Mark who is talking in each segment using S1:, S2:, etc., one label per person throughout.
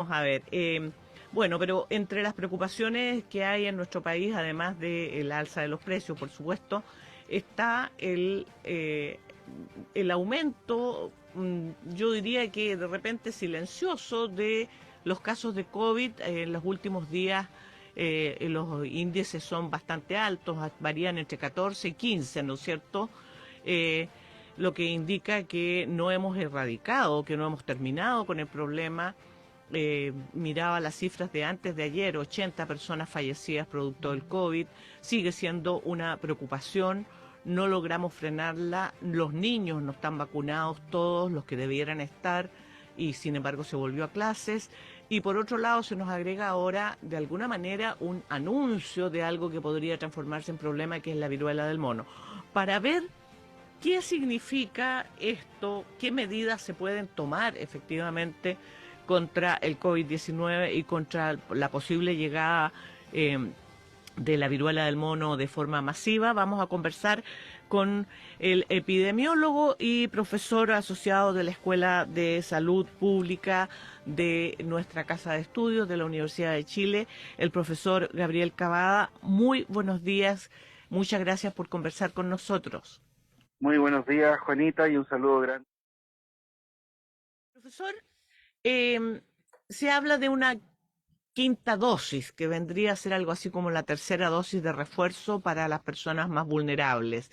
S1: vamos a ver. Bueno, pero entre las preocupaciones que hay en nuestro país, además del alza de los precios, por supuesto, está el aumento, yo diría que de repente silencioso, de los casos de COVID. En los últimos días los índices son bastante altos, varían entre 14 y 15, ¿no es cierto? Eh, lo que indica que no hemos erradicado, que no hemos terminado con el problema. Miraba las cifras de antes de ayer, 80 personas fallecidas producto del COVID, sigue siendo una preocupación, no logramos frenarla, los niños no están vacunados todos los que debieran estar y sin embargo se volvió a clases. Y por otro lado se nos agrega ahora de alguna manera un anuncio de algo que podría transformarse en problema, que es la viruela del mono. Para ver qué significa esto, qué medidas se pueden tomar efectivamente contra el COVID-19 y contra la posible llegada eh, de la viruela del mono de forma masiva. Vamos a conversar con el epidemiólogo y profesor asociado de la Escuela de Salud Pública de nuestra Casa de Estudios de la Universidad de Chile, el profesor Gabriel Cavada. Muy buenos días, muchas gracias por conversar con nosotros.
S2: Muy buenos días, Juanita, y un saludo grande.
S1: Profesor, eh, se habla de una quinta dosis, que vendría a ser algo así como la tercera dosis de refuerzo para las personas más vulnerables.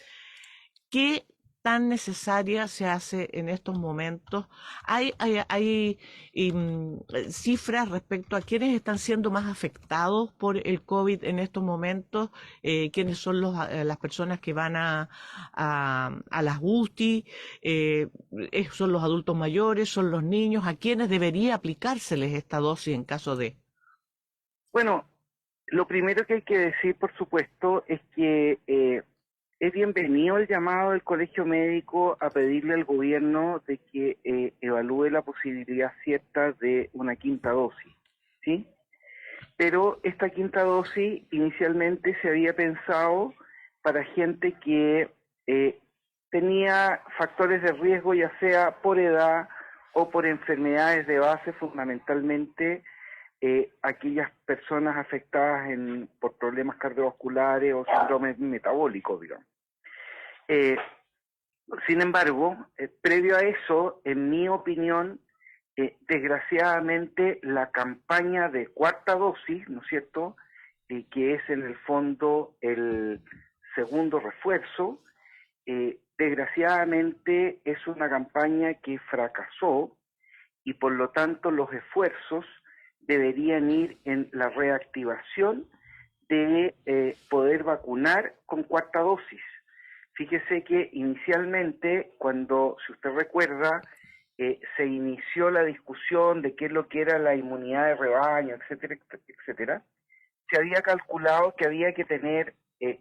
S1: ¿Qué tan necesaria se hace en estos momentos? ¿Hay cifras respecto a quiénes están siendo más afectados por el COVID en estos momentos? ¿Quiénes son las personas que van a las UTI? ¿Son los adultos mayores? ¿Son los niños? ¿A quiénes debería aplicárseles esta dosis en caso de?
S2: Bueno, lo primero que hay que decir, por supuesto, es que es bienvenido el llamado del Colegio Médico a pedirle al gobierno de que evalúe la posibilidad cierta de una quinta dosis, ¿sí? Pero esta quinta dosis inicialmente se había pensado para gente que eh, tenía factores de riesgo, ya sea por edad o por enfermedades de base, fundamentalmente aquellas personas afectadas por problemas cardiovasculares o síndromes metabólicos, digamos. Eh, Sin embargo, previo a eso, en mi opinión, desgraciadamente la campaña de cuarta dosis, ¿no es cierto?, que es en el fondo el segundo refuerzo, desgraciadamente es una campaña que fracasó y por lo tanto los esfuerzos deberían ir en la reactivación de poder vacunar con cuarta dosis. Fíjese que inicialmente, cuando, si usted recuerda, se inició la discusión de qué es lo que era la inmunidad de rebaño, etcétera, etcétera, se había calculado que había que tener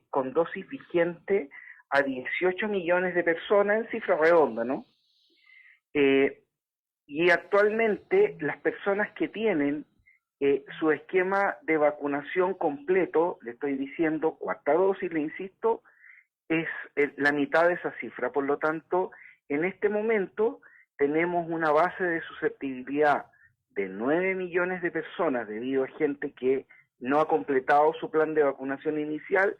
S2: con dosis vigente a 18 millones de personas en cifra redonda, ¿no? Eh, y actualmente las personas que tienen su esquema de vacunación completo, le estoy diciendo cuarta dosis, le insisto, es la mitad de esa cifra. Por lo tanto, en este momento tenemos una base de susceptibilidad de 9 millones de personas debido a gente que no ha completado su plan de vacunación inicial,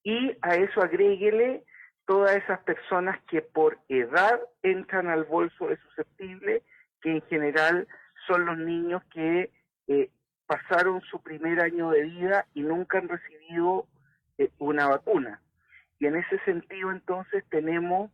S2: y a eso agréguele todas esas personas que por edad entran al bolso de susceptible, que en general son los niños que pasaron su primer año de vida y nunca han recibido una vacuna. Y en ese sentido entonces tenemos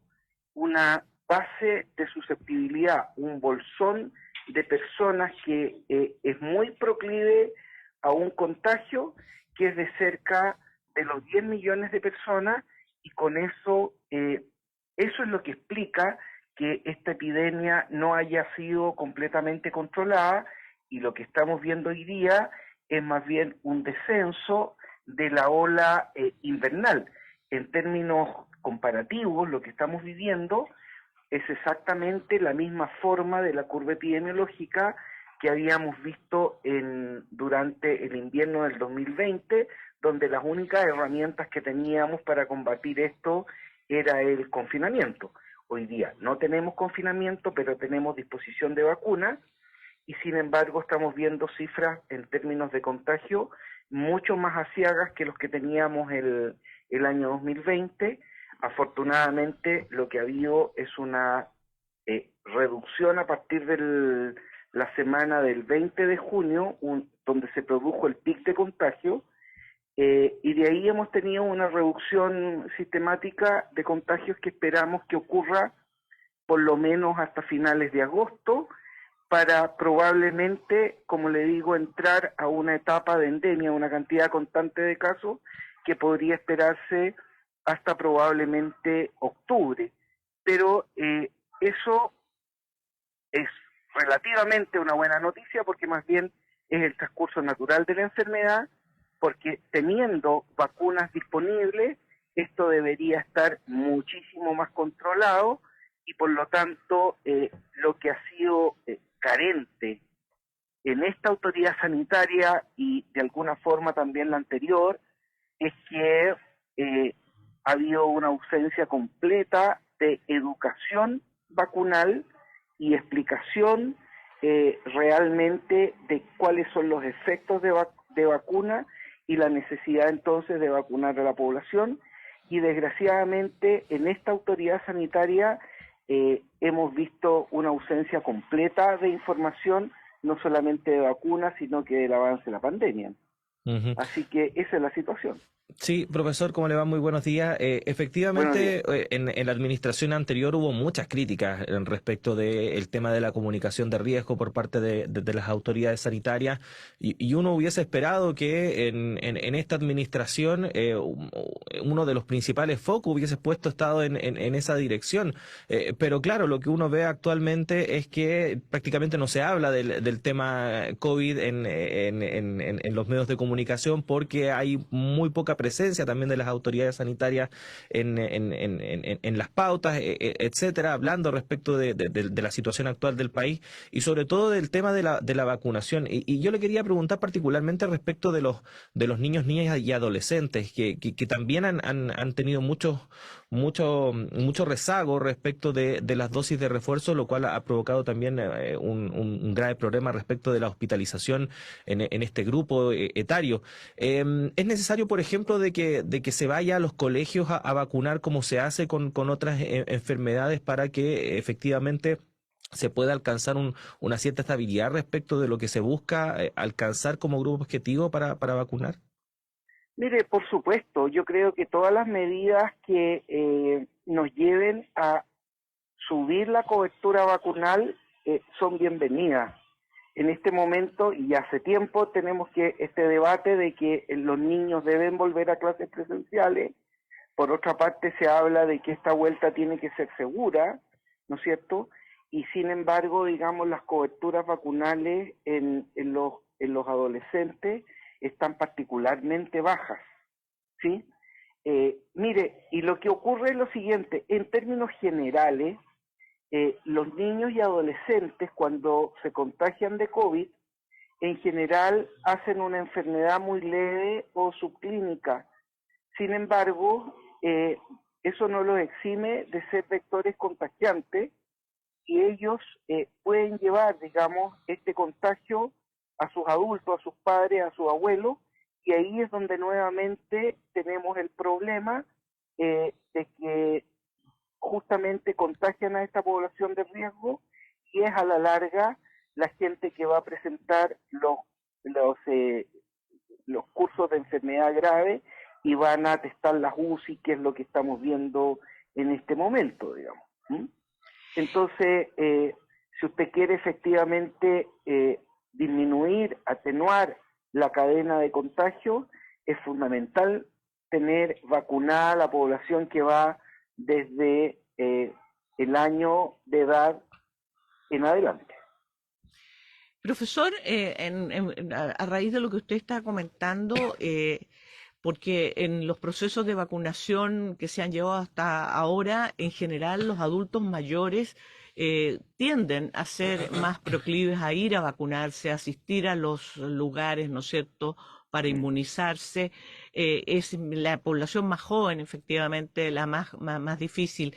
S2: una base de susceptibilidad, un bolsón de personas que es muy proclive a un contagio, que es de cerca de los 10 millones de personas, y con eso, eso es lo que explica que esta epidemia no haya sido completamente controlada, y lo que estamos viendo hoy día es más bien un descenso de la ola invernal. En términos comparativos, lo que estamos viviendo es exactamente la misma forma de la curva epidemiológica que habíamos visto durante el invierno del 2020, donde las únicas herramientas que teníamos para combatir esto era el confinamiento. Hoy día no tenemos confinamiento, pero tenemos disposición de vacunas, y sin embargo estamos viendo cifras en términos de contagio mucho más aciagas que los que teníamos el año 2020. Afortunadamente lo que ha habido es una reducción a partir de la semana del 20 de junio, donde se produjo el pic de contagio, y de ahí hemos tenido una reducción sistemática de contagios que esperamos que ocurra por lo menos hasta finales de agosto, para probablemente, como le digo, entrar a una etapa de endemia, una cantidad constante de casos que podría esperarse hasta probablemente octubre. Pero eso es relativamente una buena noticia, porque más bien es el transcurso natural de la enfermedad, porque teniendo vacunas disponibles, esto debería estar muchísimo más controlado, y por lo tanto lo que ha sido carente en esta autoridad sanitaria y de alguna forma también la anterior es que ha habido una ausencia completa de educación vacunal y explicación realmente de cuáles son los efectos de vacuna y la necesidad entonces de vacunar a la población. Y desgraciadamente en esta autoridad sanitaria hemos visto una ausencia completa de información, no solamente de vacunas, sino que del avance de la pandemia. Uh-huh. Así que esa es la situación.
S3: Sí, profesor, ¿cómo le va? Muy buenos días. Efectivamente, en la administración anterior hubo muchas críticas respecto del tema de la comunicación de riesgo por parte de las autoridades sanitarias, y uno hubiese esperado que en esta administración uno de los principales focos hubiese estado en esa dirección. Pero claro, lo que uno ve actualmente es que prácticamente no se habla del tema COVID en los medios de comunicación, porque hay muy poca presencia también de las autoridades sanitarias en las pautas, etcétera, hablando respecto de la situación actual del país y sobre todo del tema de la vacunación. Y yo le quería preguntar particularmente respecto de los niños, niñas y adolescentes que también han tenido mucho rezago respecto de las dosis de refuerzo, lo cual ha provocado también un grave problema respecto de la hospitalización en este grupo etario. ¿Es necesario, por ejemplo, de que se vaya a los colegios a vacunar como se hace con otras enfermedades para que efectivamente se pueda alcanzar una cierta estabilidad respecto de lo que se busca alcanzar como grupo objetivo para vacunar?
S2: Mire, por supuesto, yo creo que todas las medidas que nos lleven a subir la cobertura vacunal son bienvenidas. En este momento y hace tiempo tenemos este debate de que los niños deben volver a clases presenciales. Por otra parte se habla de que esta vuelta tiene que ser segura, ¿no es cierto? Y sin embargo, digamos, las coberturas vacunales en los adolescentes están particularmente bajas, ¿sí? Mire, y lo que ocurre es lo siguiente: en términos generales, los niños y adolescentes, cuando se contagian de COVID, en general hacen una enfermedad muy leve o subclínica. Sin embargo, eso no los exime de ser vectores contagiantes, y ellos pueden llevar, digamos, este contagio a sus adultos, a sus padres, a sus abuelos, y ahí es donde nuevamente tenemos el problema de que justamente contagian a esta población de riesgo, y es a la larga la gente que va a presentar los cursos de enfermedad grave y van a testar las UCI, que es lo que estamos viendo en este momento, digamos. Entonces, si usted quiere efectivamente disminuir, atenuar la cadena de contagio, es fundamental tener vacunada a la población que va desde el año de edad en adelante.
S1: Profesor, a raíz de lo que usted está comentando, porque en los procesos de vacunación que se han llevado hasta ahora, en general los adultos mayores tienden a ser más proclives a ir a vacunarse, a asistir a los lugares, ¿no es cierto?, para inmunizarse. Es la población más joven, efectivamente, la más difícil.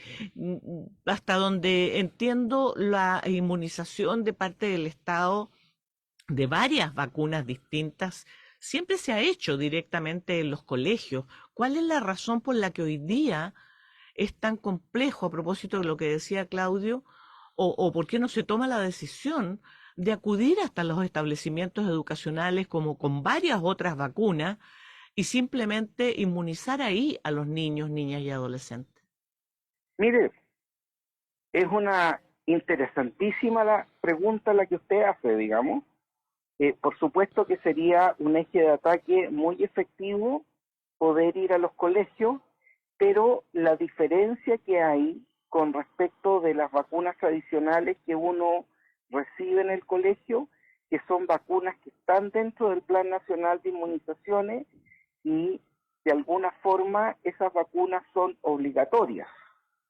S1: Hasta donde entiendo, la inmunización de parte del Estado de varias vacunas distintas siempre se ha hecho directamente en los colegios. ¿Cuál es la razón por la que hoy día es tan complejo, a propósito de lo que decía Claudio, o por qué no se toma la decisión de acudir hasta los establecimientos educacionales como con varias otras vacunas y simplemente inmunizar ahí a los niños, niñas y adolescentes?
S2: Mire, es una interesantísima la pregunta la que usted hace, digamos. Por supuesto que sería un eje de ataque muy efectivo poder ir a los colegios, pero la diferencia que hay con respecto de las vacunas tradicionales que uno recibe en el colegio, que son vacunas que están dentro del Plan Nacional de Inmunizaciones y de alguna forma esas vacunas son obligatorias,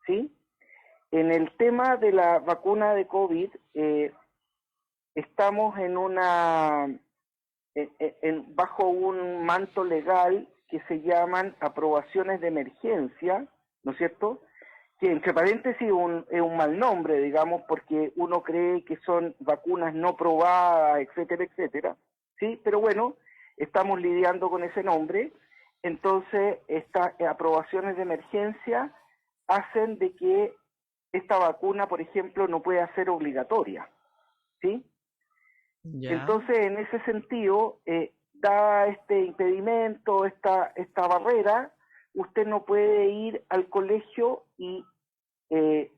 S2: ¿sí? En el tema de la vacuna de COVID, estamos bajo un manto legal que se llaman aprobaciones de emergencia, ¿no es cierto? Que entre paréntesis es un mal nombre, digamos, porque uno cree que son vacunas no probadas, etcétera, etcétera, ¿sí? Pero bueno, estamos lidiando con ese nombre. Entonces, estas aprobaciones de emergencia hacen de que esta vacuna, por ejemplo, no pueda ser obligatoria, ¿sí?
S1: Ya,
S2: Entonces, en ese sentido, dada este impedimento, esta barrera, usted no puede ir al colegio y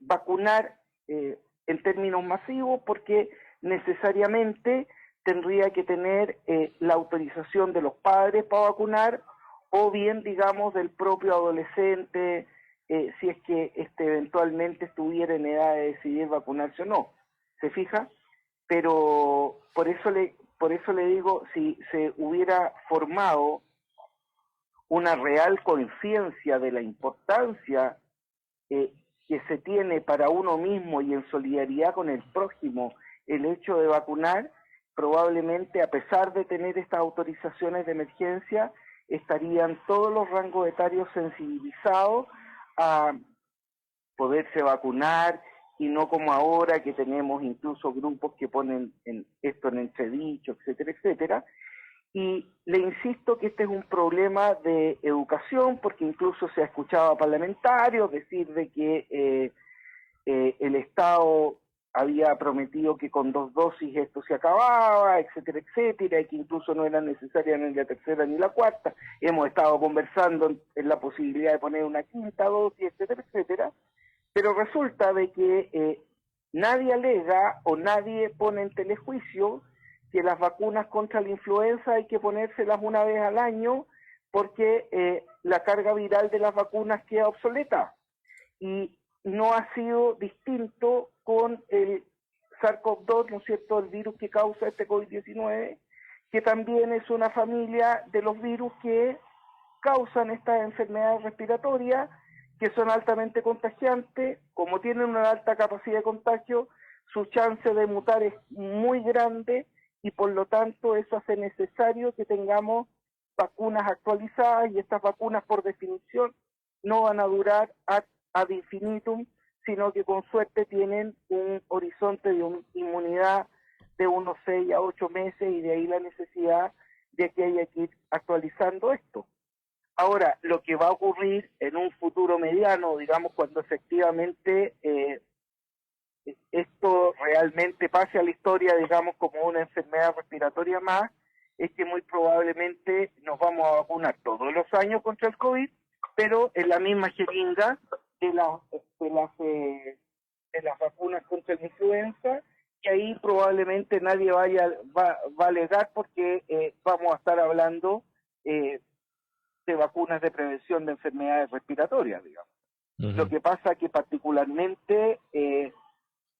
S2: vacunar en términos masivos porque necesariamente tendría que tener la autorización de los padres para vacunar o bien, digamos, del propio adolescente, si es que eventualmente estuviera en edad de decidir vacunarse o no. ¿Se fija? Pero por eso le digo, si se hubiera formado una real conciencia de la importancia que se tiene para uno mismo y en solidaridad con el prójimo el hecho de vacunar, probablemente a pesar de tener estas autorizaciones de emergencia, estarían todos los rangos etarios sensibilizados a poderse vacunar y no como ahora que tenemos incluso grupos que ponen esto en entredicho, etcétera, etcétera. Y le insisto que este es un problema de educación, porque incluso se ha escuchado a parlamentarios decir de que el Estado había prometido que con 2 dosis esto se acababa, etcétera, etcétera, y que incluso no era necesaria ni la tercera ni la cuarta. Hemos estado conversando en la posibilidad de poner una quinta dosis, etcétera, etcétera. Pero resulta de que nadie alega o nadie pone en telejuicio que las vacunas contra la influenza hay que ponérselas una vez al año porque la carga viral de las vacunas queda obsoleta. Y no ha sido distinto con el SARS-CoV-2, ¿no es cierto?, el virus que causa este COVID-19, que también es una familia de los virus que causan estas enfermedades respiratorias, que son altamente contagiantes. Como tienen una alta capacidad de contagio, su chance de mutar es muy grande y por lo tanto eso hace necesario que tengamos vacunas actualizadas, y estas vacunas por definición no van a durar ad infinitum, sino que con suerte tienen un horizonte de inmunidad de unos 6 a 8 meses, y de ahí la necesidad de que haya que ir actualizando esto. Ahora, lo que va a ocurrir en un futuro mediano, digamos, cuando efectivamente esto realmente pase a la historia, digamos, como una enfermedad respiratoria más, es que muy probablemente nos vamos a vacunar todos los años contra el COVID, pero en la misma jeringa de las vacunas contra la influenza, y ahí probablemente nadie va a alegar porque vamos a estar hablando de vacunas de prevención de enfermedades respiratorias, digamos.
S3: Uh-huh.
S2: Lo que pasa que particularmente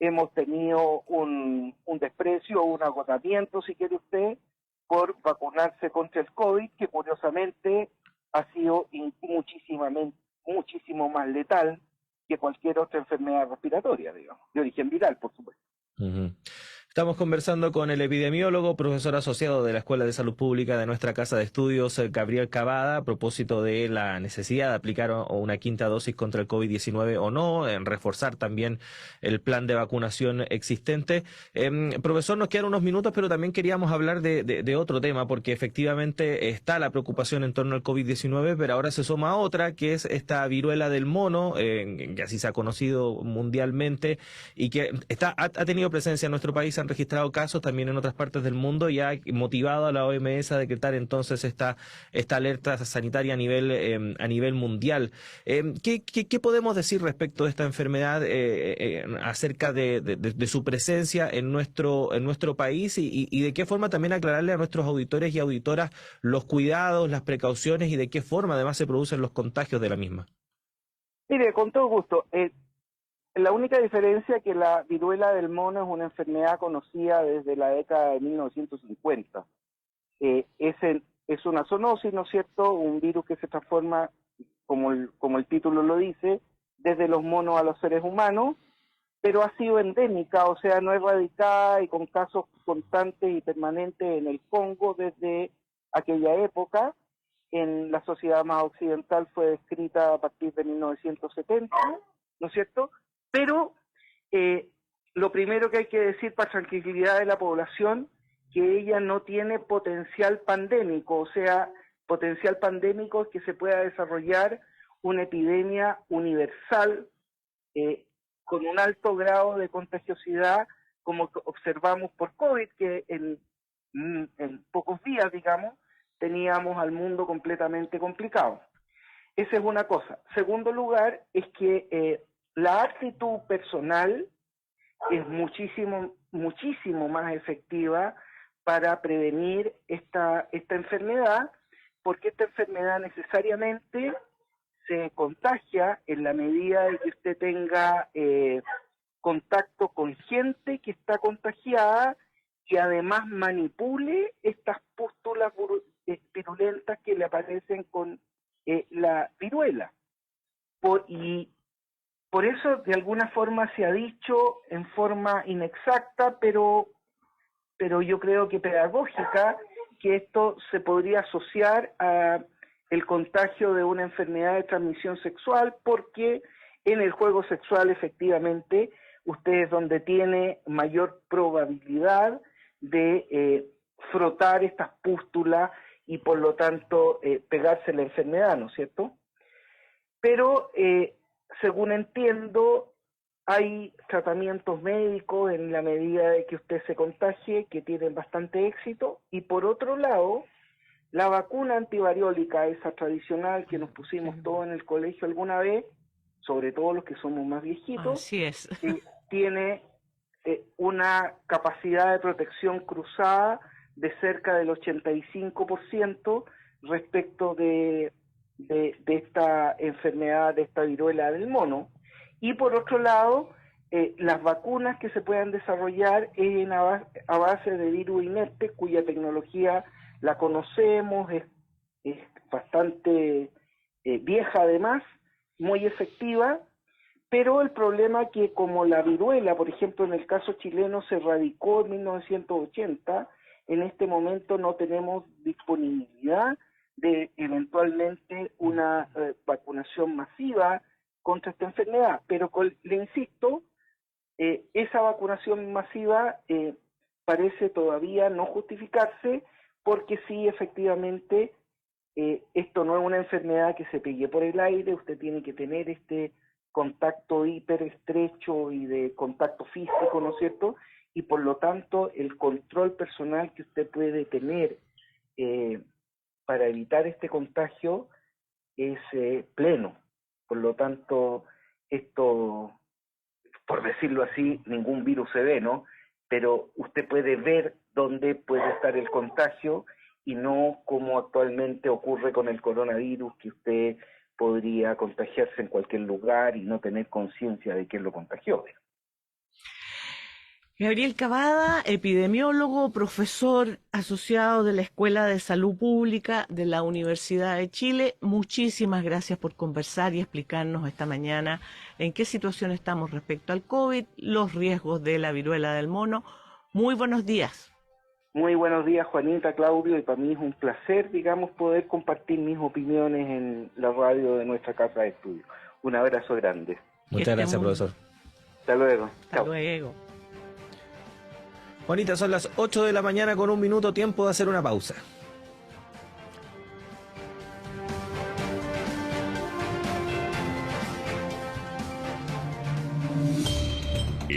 S2: hemos tenido un desprecio, un agotamiento, si quiere usted, por vacunarse contra el COVID, que curiosamente ha sido muchísimo más letal que cualquier otra enfermedad respiratoria, digamos, de origen viral, por supuesto.
S3: Uh-huh. Estamos conversando con el epidemiólogo, profesor asociado de la Escuela de Salud Pública de nuestra Casa de Estudios, Gabriel Cavada, a propósito de la necesidad de aplicar una quinta dosis contra el COVID-19 o no, en reforzar también el plan de vacunación existente. Profesor, nos quedan unos minutos, pero también queríamos hablar de otro tema, porque efectivamente está la preocupación en torno al COVID-19, pero ahora se suma otra, que es esta viruela del mono, que así se ha conocido mundialmente y que ha tenido presencia en nuestro país. Han registrado casos también en otras partes del mundo y ha motivado a la OMS a decretar entonces esta alerta sanitaria a nivel mundial. ¿Qué podemos decir respecto de esta enfermedad acerca de su presencia en nuestro país y de qué forma también aclararle a nuestros auditores y auditoras los cuidados, las precauciones y de qué forma además se producen los contagios de la misma?
S2: Mire, con todo gusto. La única diferencia es que la viruela del mono es una enfermedad conocida desde la década de 1950. Es una zoonosis, ¿no es cierto? Un virus que se transforma, como el título lo dice, desde los monos a los seres humanos, pero ha sido endémica, o sea, no erradicada y con casos constantes y permanentes en el Congo desde aquella época. En la sociedad más occidental fue descrita a partir de 1970, ¿no es cierto? Pero lo primero que hay que decir para tranquilidad de la población, que ella no tiene potencial pandémico, o sea, potencial pandémico es que se pueda desarrollar una epidemia universal con un alto grado de contagiosidad, como observamos por COVID, que en pocos días, digamos, teníamos al mundo completamente complicado. Esa es una cosa. Segundo lugar, es que la actitud personal es muchísimo más efectiva para prevenir esta enfermedad, porque esta enfermedad necesariamente se contagia en la medida de que usted tenga contacto con gente que está contagiada y además manipule estas pústulas virulentas que le aparecen con la viruela. Por eso, de alguna forma, se ha dicho en forma inexacta, pero yo creo que pedagógica, que esto se podría asociar a el contagio de una enfermedad de transmisión sexual, porque en el juego sexual, efectivamente, usted es donde tiene mayor probabilidad de frotar estas pústulas y, por lo tanto, pegarse la enfermedad, ¿no es cierto? Pero según entiendo, hay tratamientos médicos en la medida de que usted se contagie que tienen bastante éxito, y por otro lado, la vacuna antivariólica, esa tradicional que nos pusimos todos en el colegio alguna vez, sobre todo los que somos más viejitos,
S1: así es.
S2: Tiene una capacidad de protección cruzada de cerca del 85% respecto de esta enfermedad, de esta viruela del mono. Y por otro lado, las vacunas que se puedan desarrollar es a base de virus inerte, cuya tecnología la conocemos, es bastante vieja además, muy efectiva, pero el problema es que como la viruela, por ejemplo, en el caso chileno se erradicó en 1980, en este momento no tenemos disponibilidad de eventualmente una vacunación masiva contra esta enfermedad. Pero le insisto, esa vacunación masiva parece todavía no justificarse, porque sí, efectivamente, esto no es una enfermedad que se pegue por el aire, usted tiene que tener este contacto hiperestrecho y de contacto físico, ¿no es cierto? Y por lo tanto, el control personal que usted puede tener para evitar este contagio es pleno. Por lo tanto, esto, por decirlo así, ningún virus se ve, ¿no? Pero usted puede ver dónde puede estar el contagio y no como actualmente ocurre con el coronavirus, que usted podría contagiarse en cualquier lugar y no tener conciencia de quién lo contagió.
S1: Gabriel Cavada, epidemiólogo, profesor asociado de la Escuela de Salud Pública de la Universidad de Chile, muchísimas gracias por conversar y explicarnos esta mañana en qué situación estamos respecto al COVID, los riesgos de la viruela del mono. Muy buenos días.
S2: Muy buenos días, Juanita, Claudio, y para mí es un placer, digamos, poder compartir mis opiniones en la radio de nuestra casa de estudio. Un abrazo grande.
S3: Muchas gracias, profesor.
S2: Hasta luego.
S1: Hasta
S2: Chao.
S1: luego.
S3: Juanita, son las 8 de la mañana con 1 minuto, tiempo de hacer una pausa.